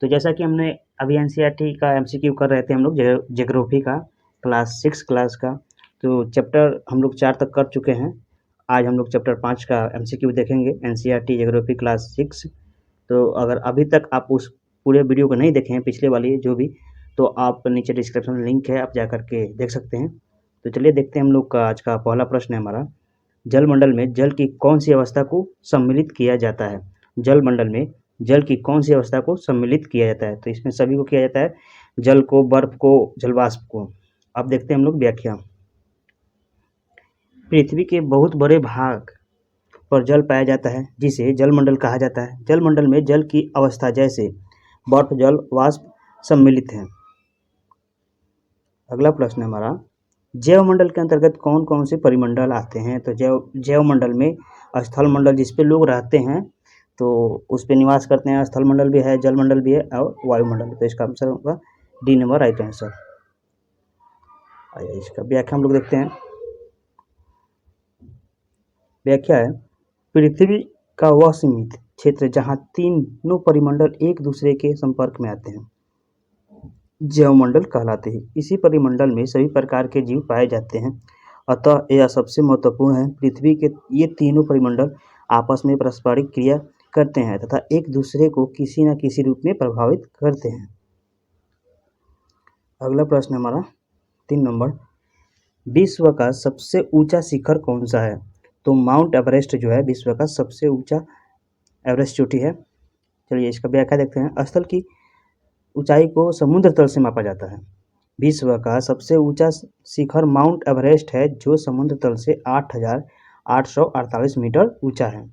तो जैसा कि हमने अभी एनसीईआरटी का एमसीक्यू कर रहे थे हम लोग ज्योग्राफी का क्लास 6 क्लास का, तो चैप्टर हम लोग 4 तक कर चुके हैं। आज हम लोग चैप्टर 5 का एमसीक्यू देखेंगे, एनसीईआरटी ज्योग्राफी क्लास 6। तो अगर अभी तक आप उस पूरे वीडियो को नहीं देखे हैं, पिछले वाली जो भी, तो आप नीचे डिस्क्रिप्शन में लिंक है, आप जा करके देख सकते हैं। तो चलिए देखते हैं हम लोग का आज का पहला प्रश्न है हमारा, जलमंडल में जल की कौन सी अवस्था को सम्मिलित किया जाता है? जलमंडल में जल की कौन सी अवस्था को सम्मिलित किया जाता है? तो इसमें सभी को किया जाता है, जल को, बर्फ को, जलवाष्प को। अब देखते हैं हम लोग व्याख्या। पृथ्वी के बहुत बड़े भाग पर जल पाया जाता है जिसे जलमंडल कहा जाता है। जलमंडल में जल की अवस्था जैसे बर्फ, जल, वाष्प सम्मिलित है। अगला प्रश्न है हमारा, जैवमंडल के अंतर्गत कौन कौन से परिमंडल आते हैं? तो जैवमंडल में स्थल मंडल जिस पे लोग रहते हैं तो उस पे निवास करते हैं, स्थल मंडल भी है, जलमंडल भी है और वायुमंडल। तो इसका आंसर होगा डी नंबर राइट आंसर। आइए इसका व्याख्या हम लोग देखते हैं। व्याख्या है, पृथ्वी का वह सीमित क्षेत्र जहाँ तीनों परिमंडल एक दूसरे के संपर्क में आते हैं जैवमंडल कहलाते हैं। इसी परिमंडल में सभी प्रकार के जीव पाए जाते हैं, अतः यह सबसे महत्वपूर्ण है। पृथ्वी के ये तीनों परिमंडल आपस में पारस्परिक क्रिया करते हैं तथा एक दूसरे को किसी न किसी रूप में प्रभावित करते हैं। अगला प्रश्न हमारा 3 नंबर, विश्व का सबसे ऊंचा शिखर कौन सा है? तो माउंट एवरेस्ट जो है विश्व का सबसे ऊंचा एवरेस्ट चोटी है। चलिए इसका व्याख्या देखते हैं। स्थल की ऊंचाई को समुद्र तल से मापा जाता है। विश्व का सबसे ऊंचा शिखर माउंट एवरेस्ट है जो समुद्र तल से 8,848 मीटर ऊंचा है।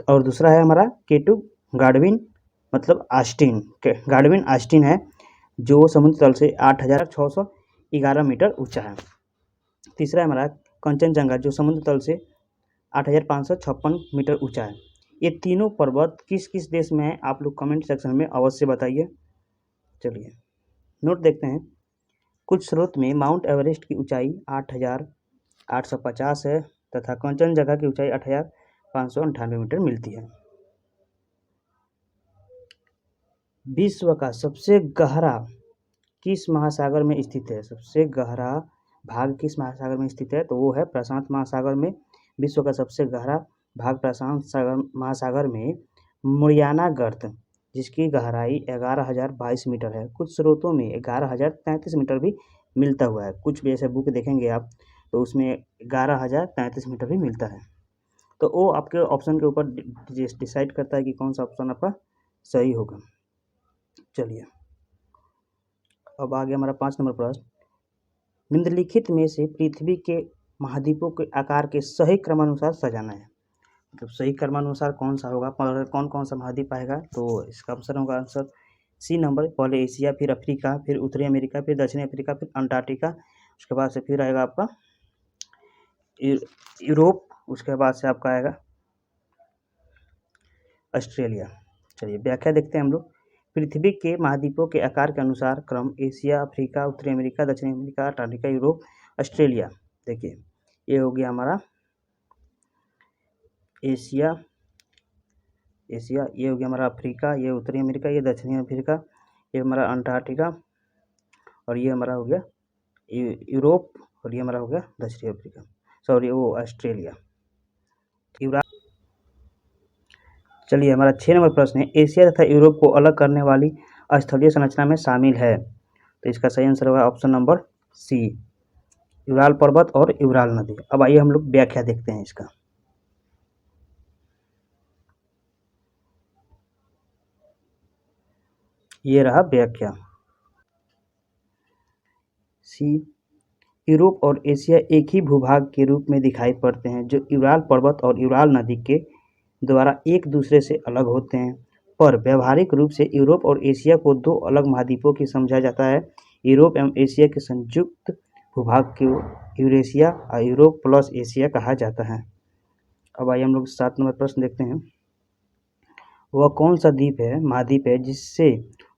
और दूसरा है हमारा केटू गाडविन मतलब आस्टिन, गाडविन आस्टिन है जो समुद्र तल से 8,611 मीटर ऊंचा है। तीसरा है हमारा कंचनजंगा जो समुद्र तल से 8,556 मीटर ऊंचा है। ये तीनों पर्वत किस किस देश में है आप लोग कमेंट सेक्शन में अवश्य बताइए। चलिए नोट देखते हैं। कुछ स्रोत में माउंट एवरेस्ट की ऊंचाई 8,850 है तथा कंचनजंगा की ऊंचाई 8,598 मीटर मिलती है। विश्व का सबसे गहरा किस महासागर में स्थित है? सबसे गहरा भाग किस महासागर में स्थित है? तो वो है प्रशांत महासागर में। विश्व का सबसे गहरा भाग प्रशांत महासागर में मुरियाना गर्त जिसकी गहराई 11,022 मीटर है। कुछ स्रोतों में 11,033 मीटर भी मिलता हुआ है। कुछ जैसे बुक देखेंगे आप तो उसमें 11,033 मीटर भी मिलता है। तो वो आपके ऑप्शन के ऊपर डिसाइड करता है कि कौन सा ऑप्शन आपका सही होगा। चलिए अब आगे हमारा 5 नंबर प्रश्न, निम्नलिखित में से पृथ्वी के महाद्वीपों के आकार के सही क्रमानुसार सजाना है। मतलब सही क्रमानुसार कौन सा होगा, कौन कौन सा महाद्वीप आएगा? तो इसका आंसर होगा आंसर सी नंबर, पहले एशिया, फिर अफ्रीका, फिर उत्तरी अमेरिका, फिर दक्षिणी अफ्रीका, फिर अंटार्कटिका, उसके बाद से फिर आएगा आपका यूरोप, उसके बाद से आपका आएगा ऑस्ट्रेलिया। चलिए व्याख्या देखते हैं हम लोग। पृथ्वी के महाद्वीपों के आकार के अनुसार क्रम एशिया, अफ्रीका, उत्तरी अमेरिका, दक्षिणी अमेरिका, अंटार्कटिका, यूरोप, ऑस्ट्रेलिया। देखिए ये हो गया हमारा एशिया, ये हो गया हमारा अफ्रीका, ये उत्तरी अमेरिका, ये दक्षिणी अफ्रीका, ये हमारा अंटार्कटिका और ये हमारा हो गया यूरोप और ये हमारा हो गया दक्षिणी अफ्रीका, सॉरी वो ऑस्ट्रेलिया। चलिए हमारा 6 नंबर प्रश्न है, एशिया तथा यूरोप को अलग करने वाली स्थलीय संरचना में शामिल है। तो इसका सही आंसर होगा ऑप्शन नंबर सी, यूराल पर्वत और यूराल नदी। अब आइए हम लोग व्याख्या देखते हैं इसका। ये रहा व्याख्या। सी, यूरोप और एशिया एक ही भूभाग के रूप में दिखाई पड़ते हैं जो यूराल पर्वत और यूराल नदी के द्वारा एक दूसरे से अलग होते हैं, पर व्यावहारिक रूप से यूरोप और एशिया को दो अलग महाद्वीपों की समझा जाता है। यूरोप एवं एशिया के संयुक्त भूभाग को यूरेशिया और यूरोप प्लस एशिया कहा जाता है। अब आइए हम लोग 7 नंबर प्रश्न देखते हैं। वह कौन सा द्वीप है, महाद्वीप है जिससे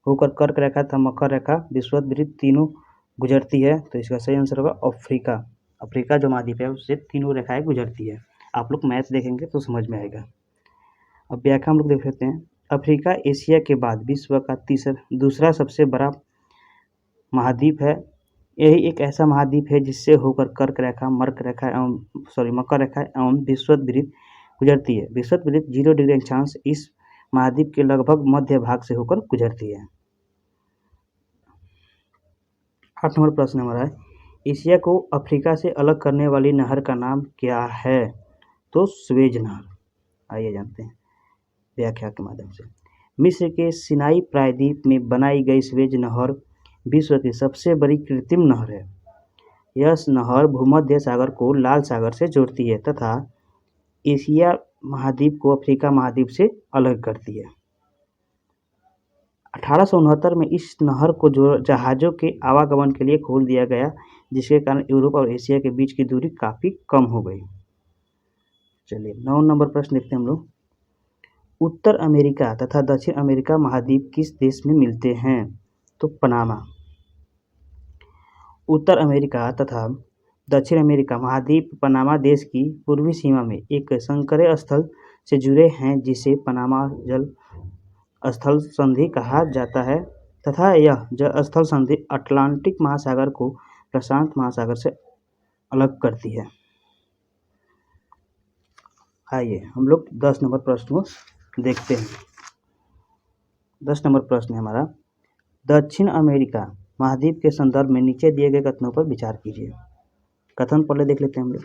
होकर कर्क रेखा तथा मकर रेखा विषुववृत्त तीनों गुजरती है? तो इसका सही आंसर होगा अफ्रीका। अफ्रीका जो महाद्वीप है उससे तीनों रेखाएं गुजरती है। आप लोग मैथ देखेंगे तो समझ में आएगा। अब व्याख्या हम लोग देख लेते हैं। अफ्रीका एशिया के बाद विश्व का दूसरा सबसे बड़ा महाद्वीप है। यही एक ऐसा महाद्वीप है जिससे होकर कर्क रेखा, मकर रेखा एवं विषुववृत्त गुजरती है। विषुववृत्त 0 डिग्री अक्षांश इस महाद्वीप के लगभग मध्य भाग से होकर गुजरती है। 8 नंबर प्रश्न हमारा है, एशिया को अफ्रीका से अलग करने वाली नहर का नाम क्या है? तो सुएज नहर। आइए जानते हैं व्याख्या के माध्यम से। मिस्र के सिनाई प्रायद्वीप में बनाई गई सुएज नहर विश्व की सबसे बड़ी कृत्रिम नहर है। यह नहर भूमध्य सागर को लाल सागर से जोड़ती है तथा एशिया महाद्वीप को अफ्रीका महाद्वीप से अलग करती है। 1869 में इस नहर को जहाज़ों के आवागमन के लिए खोल दिया गया, जिसके कारण यूरोप और एशिया के बीच की दूरी काफ़ी कम हो गई। चलिए 9 नंबर प्रश्न देखते हैं हम लोग। उत्तर अमेरिका तथा दक्षिण अमेरिका महाद्वीप किस देश में मिलते हैं? तो पनामा। उत्तर अमेरिका तथा दक्षिण अमेरिका महाद्वीप पनामा देश की पूर्वी सीमा में एक संकरे स्थल से जुड़े हैं, जिसे पनामा जल स्थल संधि कहा जाता है तथा यह जल स्थल संधि अटलांटिक महासागर को प्रशांत महासागर से अलग करती है। आइए हम लोग 10 नंबर प्रश्न को देखते हैं। 10 नंबर प्रश्न है हमारा, दक्षिण अमेरिका महाद्वीप के संदर्भ में नीचे दिए गए कथनों पर विचार कीजिए। कथन पहले देख लेते हैं हम लोग।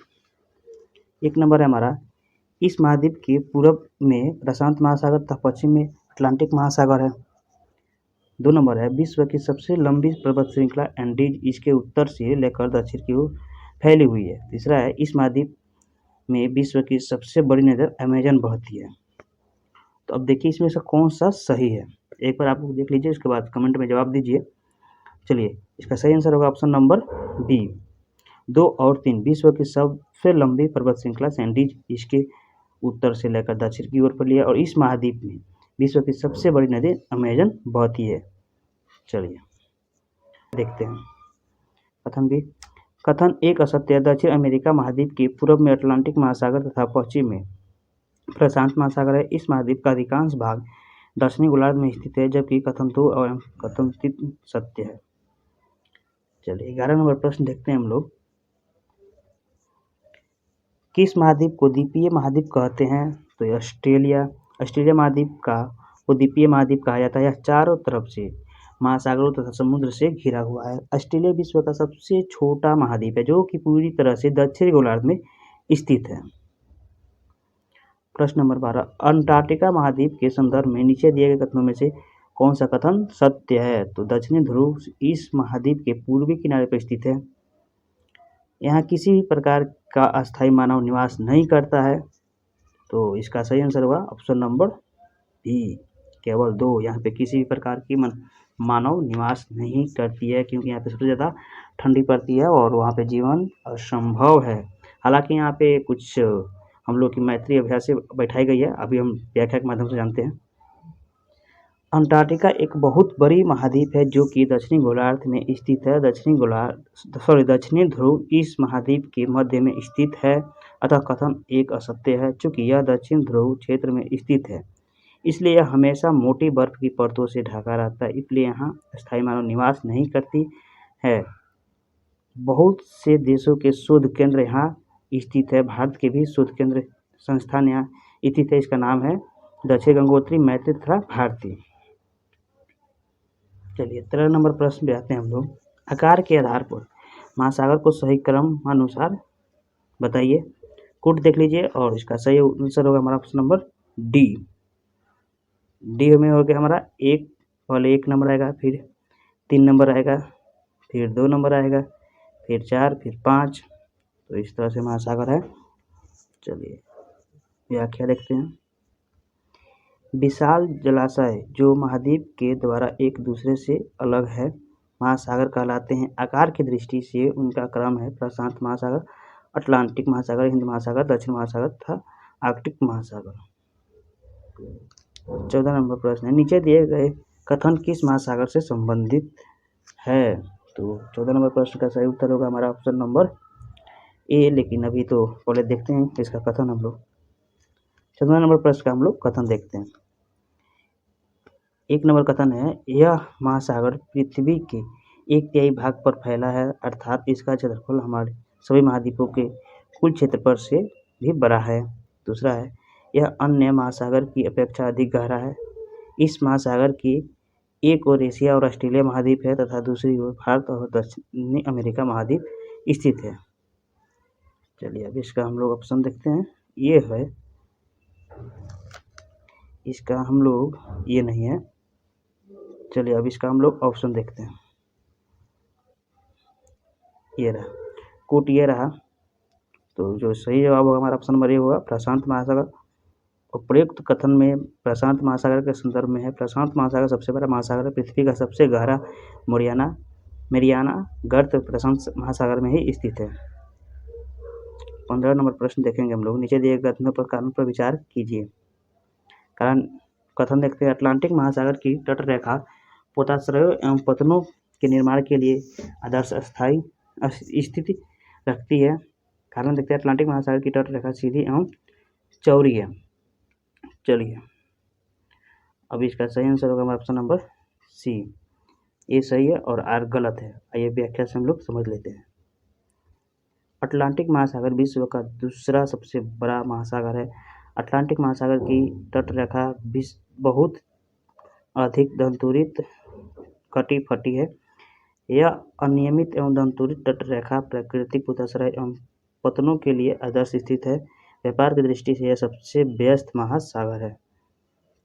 1 नंबर है हमारा, इस महाद्वीप के पूर्व में प्रशांत महासागर तथा पश्चिम में अटलांटिक महासागर है। 2 नंबर है, विश्व की सबसे लंबी पर्वत श्रृंखला एंडीज इसके उत्तर से लेकर दक्षिण की ओर फैली हुई है। तीसरा है, इस महाद्वीप में विश्व की सबसे बड़ी नदी अमेजन बहती है। तो अब देखिए इसमें से कौन सा सही है, एक बार आप देख लीजिए, उसके बाद कमेंट में जवाब दीजिए। चलिए इसका सही आंसर होगा ऑप्शन नंबर बी, 2 और 3। विश्व की सबसे लंबी पर्वत श्रृंखला सैंडीज इसके उत्तर से लेकर दक्षिण की ओर फैली है और इस महाद्वीप में विश्व की सबसे बड़ी नदी अमेजन बहती है। चलिए देखते हैं कथन भी। कथन 1 असत्य है। दक्षिण अमेरिका महाद्वीप के पूर्व में अटलांटिक महासागर तथा पश्चिम में प्रशांत महासागर है। इस महाद्वीप का अधिकांश भाग दक्षिणी गोलार्ध में स्थित है, जबकि कथन 2 और कथन 3 सत्य है। चलिए 11 नंबर प्रश्न देखते हैं हम लोग। किस महाद्वीप को द्वीपीय महाद्वीप कहते हैं? तो ये ऑस्ट्रेलिया महाद्वीप को द्वीपीय महाद्वीप कहा जाता है। यह चारों तरफ से महासागरों तथा समुद्र से घिरा हुआ है। ऑस्ट्रेलिया विश्व का सबसे छोटा महाद्वीप है, जो कि पूरी तरह से दक्षिणी गोलार्ध में स्थित है। प्रश्न नंबर 12, अंटार्कटिका महाद्वीप के संदर्भ में नीचे दिए गए कथनों में से कौन सा कथन सत्य है? तो दक्षिणी ध्रुव इस महाद्वीप के पूर्वी किनारे पर स्थित है। यहाँ किसी भी प्रकार का अस्थायी मानव निवास नहीं करता है। तो इसका सही आंसर होगा ऑप्शन नंबर बी, केवल 2। यहाँ पे किसी भी प्रकार की मानव निवास नहीं करती है, क्योंकि यहाँ पे सबसे ज़्यादा ठंडी पड़ती है और वहाँ पे जीवन असंभव है। हालांकि यहाँ पे कुछ हम लोग की मैत्री अभ्यास से बैठाई गई है, अभी हम व्याख्या के माध्यम से जानते हैं। अंटार्कटिका एक बहुत बड़ी महाद्वीप है जो कि दक्षिणी गोलार्ध में स्थित है। दक्षिणी ध्रुव इस महाद्वीप के मध्य में स्थित है, अतः कथन 1 असत्य है। चूँकि यह दक्षिण ध्रुव क्षेत्र में स्थित है, इसलिए यह हमेशा मोटी बर्फ की परतों से ढका रहता है, इसलिए यहाँ स्थायी मानव निवास नहीं करती है। बहुत से देशों के शोध केंद्र यहाँ स्थित है। भारत के भी शोध केंद्र संस्थान यहाँ स्थित है। इसका नाम है दक्षिण गंगोत्री, मैत्री तथा भारती। चलिए 13 नंबर प्रश्न पे आते हैं हम लोग। आकार के आधार पर महासागर को सही क्रम अनुसार बताइए। कूट देख लीजिए और इसका सही आंसर होगा हमारा ऑप्शन नंबर डी में हो गया हमारा 1 नंबर आएगा, फिर 3 नंबर आएगा, फिर 2 नंबर आएगा, फिर 4, फिर 5। तो इस तरह से महासागर है। चलिए व्याख्या देखते हैं। विशाल जलाशय जो महाद्वीप के द्वारा एक दूसरे से अलग है महासागर कहलाते हैं। आकार की दृष्टि से उनका क्रम है प्रशांत महासागर, अटलांटिक महासागर, हिंद महासागर, दक्षिण महासागर तथा आर्कटिक महासागर। 14 नंबर प्रश्न है, नीचे दिए गए कथन किस महासागर से संबंधित है? तो 14 नंबर प्रश्न का सही उत्तर होगा हमारा ऑप्शन नंबर ए, लेकिन अभी तो पहले देखते हैं इसका कथन हम लोग। 14 नंबर प्रश्न का हम लोग कथन देखते हैं। 1 नंबर कथन है, यह महासागर पृथ्वी के 1/3 भाग पर फैला है, अर्थात इसका क्षेत्रफल हमारे सभी महाद्वीपों के कुल क्षेत्रफल से भी बड़ा है। दूसरा है, यह अन्य महासागर की अपेक्षा अधिक गहरा है। इस महासागर की एक ओर एशिया और ऑस्ट्रेलिया महाद्वीप है तथा दूसरी ओर भारत और दक्षिणी अमेरिका महाद्वीप स्थित है। चलिए अब इसका हम लोग ऑप्शन देखते हैं। ये है, इसका हम लोग ये नहीं है। चलिए अब इसका हम लोग ऑप्शन देखते हैं। ये रहा कोट, ये रहा। तो जो सही जवाब होगा हमारा ऑप्शन नंबर ए होगा, प्रशांत महासागर। और प्रयुक्त कथन में प्रशांत महासागर के संदर्भ में है, प्रशांत महासागर सबसे बड़ा महासागर है, पृथ्वी का सबसे गहरा मेरियाना गर्त प्रशांत महासागर में ही स्थित है। 15 नंबर प्रश्न देखेंगे हम लोग। नीचे दिए गए कथनों पर कारण पर विचार कीजिए। कारण कथन देखते हैं, अटलांटिक महासागर की तट रेखा पोताश्रयों एवं पतनों के निर्माण के लिए आदर्श स्थायी स्थिति रखती है। कारण देखते हैं, अटलांटिक महासागर की तट रेखा सीधी एवं चौड़ी है। चलिए अब इसका सही आंसर होगा हमारा ऑप्शन नंबर सी। ए सही है और आर गलत है। आइए व्याख्या से हम लोग समझ लेते हैं। अटलांटिक महासागर विश्व का दूसरा सबसे बड़ा महासागर है। अटलांटिक महासागर की तट रेखा बहुत अधिक दंतुरित कटी फटी है। यह अनियमित एवं दंतुरित तट रेखा प्राकृतिक पोताश्रय एवं पतनों के लिए आदर्श स्थित है। व्यापार की दृष्टि से यह सबसे व्यस्त महासागर है।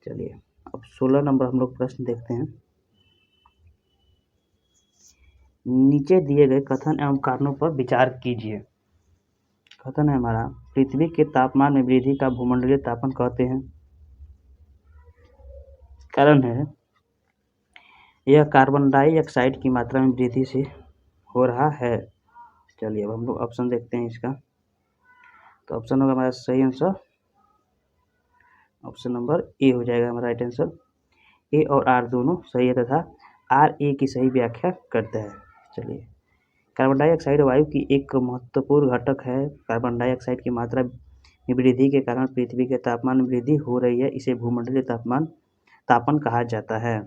चलिए अब 16 नंबर हम लोग प्रश्न देखते हैं। नीचे दिए गए कथन एवं कारणों पर विचार कीजिए। कथन है हमारा, पृथ्वी के तापमान में वृद्धि का भूमंडलीय तापन कहते हैं। कारण है, यह कार्बन डाइऑक्साइड की मात्रा में वृद्धि से हो रहा है। चलिए अब हम लोग ऑप्शन देखते हैं इसका। तो ऑप्शन होगा हमारा सही आंसर, ऑप्शन नंबर ए हो जाएगा हमारा राइट आंसर। ए और आर दोनों सही है तथा आर ए की सही व्याख्या करता है। चलिए, कार्बन डाइऑक्साइड वायु की एक महत्वपूर्ण घटक है। कार्बन डाइऑक्साइड की मात्रा में वृद्धि के कारण पृथ्वी के तापमान में वृद्धि हो रही है। इसे भूमंडलीय तापन कहा जाता है।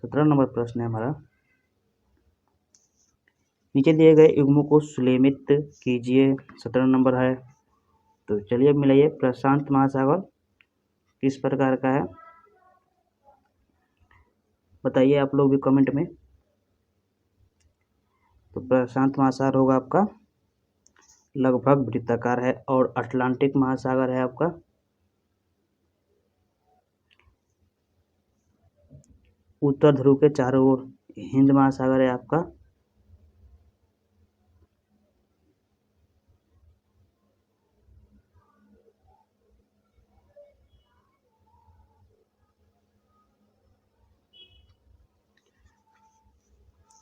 17 नंबर प्रश्न है हमारा, नीचे दिए गए युग्मों को सुलेखित कीजिए। 17 नंबर है। तो चलिए अब मिलाइए, प्रशांत महासागर किस प्रकार का है बताइए आप लोग भी कमेंट में। तो प्रशांत महासागर होगा आपका लगभग वृत्ताकार है। और अटलांटिक महासागर है आपका उत्तर ध्रुव के चारों ओर। हिंद महासागर है आपका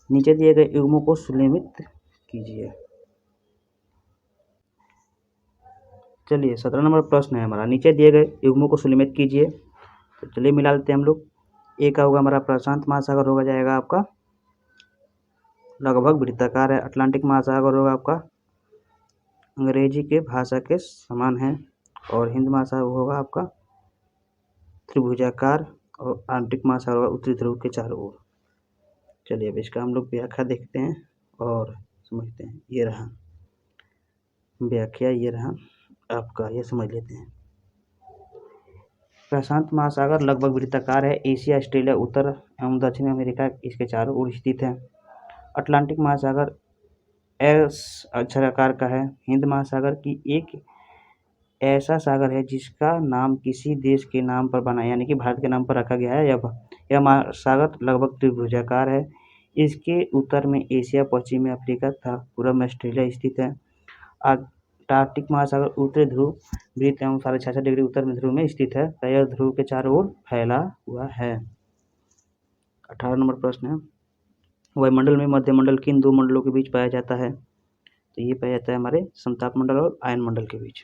नीचे दिए गए युग्मों को सुलेखित कीजिए। चलिए 17 नंबर प्रश्न है हमारा, नीचे दिए गए युग्मों को सुलेखित कीजिए। तो चलिए मिला लेते हैं हम लोग। ए का होगा हमारा प्रशांत महासागर होगा जाएगा आपका लगभग वृत्ताकार है। अटलांटिक महासागर होगा आपका अंग्रेजी के भाषा के समान है। और हिंद महासागर होगा आपका त्रिभुजाकार। और आर्कटिक महासागर होगा उत्तरी ध्रुव के चारों ओर। चलिए अब इसका हम लोग व्याख्या देखते हैं और समझते हैं। ये रहा व्याख्या, ये रहा आपका, ये समझ लेते हैं। प्रशांत महासागर लगभग वृत्ताकार है। एशिया, ऑस्ट्रेलिया, उत्तर एवं दक्षिण अमेरिका इसके चारों ओर स्थित है। अटलांटिक महासागर एस अक्षराकार का है। हिंद महासागर की एक ऐसा सागर है जिसका नाम किसी देश के नाम पर बना, यानी कि भारत के नाम पर रखा गया है। यह महासागर लगभग त्रिभुजाकार है। इसके उत्तर में एशिया, पश्चिम में अफ्रीका तथा पूर्व में ऑस्ट्रेलिया स्थित है। अंटार्कटिक महासागर उत्तरी ध्रुव वृत्त एवं 66.5 डिग्री उत्तर में ध्रुव में स्थित है। यह ध्रुव के चारों ओर फैला हुआ है। 18 नंबर प्रश्न है, वायुमंडल में मध्यमंडल किन दो मंडलों के बीच पाया जाता है? तो ये पाया जाता है हमारे समताप मंडल और आयन मंडल के बीच।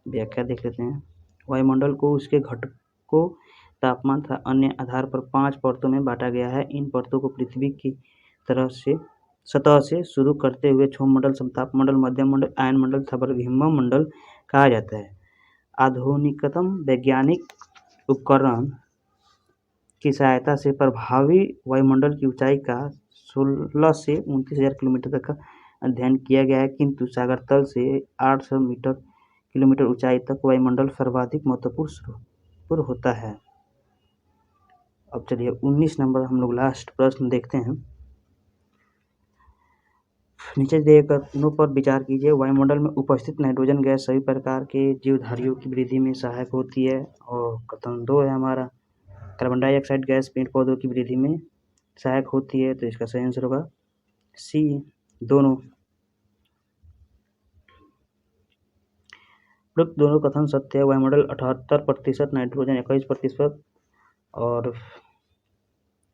व्याख्या देख लेते हैं। वायुमंडल को उसके घटकों, तापमान तथा अन्य आधार पर 5 परतों में बांटा गया है। इन परतों को पृथ्वी की सतह से शुरू करते हुए क्षोभ मंडल, समताप मंडल, मध्यम मंडल, आयन मंडल तथा बरगहिम्मन मंडल कहा जाता है। आधुनिकतम वैज्ञानिक उपकरण की सहायता से प्रभावी वायुमंडल की ऊंचाई का 16 से 29,000 किलोमीटर तक का अध्ययन किया गया है, किंतु सागर तल से 800 किलोमीटर ऊंचाई तक वायुमंडल सर्वाधिक महत्वपूर्ण होता है। अब चलिए 19 नंबर हम लोग लास्ट प्रश्न देखते हैं। नीचे दिए कथनों पर विचार कीजिए। वायुमंडल में उपस्थित नाइट्रोजन गैस सभी प्रकार के जीवधारियों की वृद्धि में सहायक होती है। और कथन 2 है हमारा, कार्बन डाइऑक्साइड गैस पेड़ पौधों की वृद्धि में सहायक होती है। तो इसका सही आंसर होगा सी, दोनों। उपरोक्त दोनों कथन सत्य है। वायुमंडल 78% नाइट्रोजन 21% और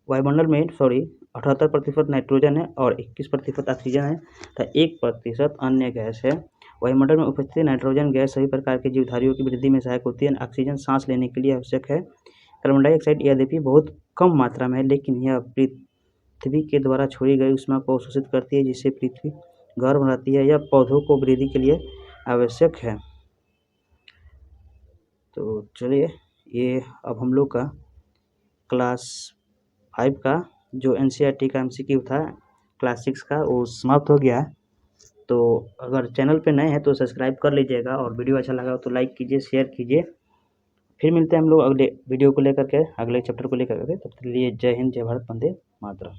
वायुमंडल में 78% नाइट्रोजन है और 21% ऑक्सीजन है तथा 1% अन्य गैस है। वायुमंडल में उपस्थित नाइट्रोजन गैस सभी प्रकार के जीवधारियों की वृद्धि में सहायक होती है। ऑक्सीजन सांस लेने के लिए आवश्यक है। कार्बन डाइऑक्साइड यद्यपि बहुत कम मात्रा में है, लेकिन यह पृथ्वी के द्वारा छोड़ी गई ऊष्मा को अवशोषित करती है, जिससे पृथ्वी गर्म रहती है। यह पौधों को वृद्धि के लिए आवश्यक है। तो चलिए, ये अब हम लोग का क्लास 5 का जो NCERT का MCQ था क्लास 6 का, वो समाप्त हो गया है। तो अगर चैनल पे नए हैं तो सब्सक्राइब कर लीजिएगा और वीडियो अच्छा लगा तो लाइक कीजिए, शेयर कीजिए। फिर मिलते हैं हम लोग अगले वीडियो को लेकर के, अगले चैप्टर को लेकर के। तब तक के लिए जय हिंद, जय भारत, वंदे मातरम।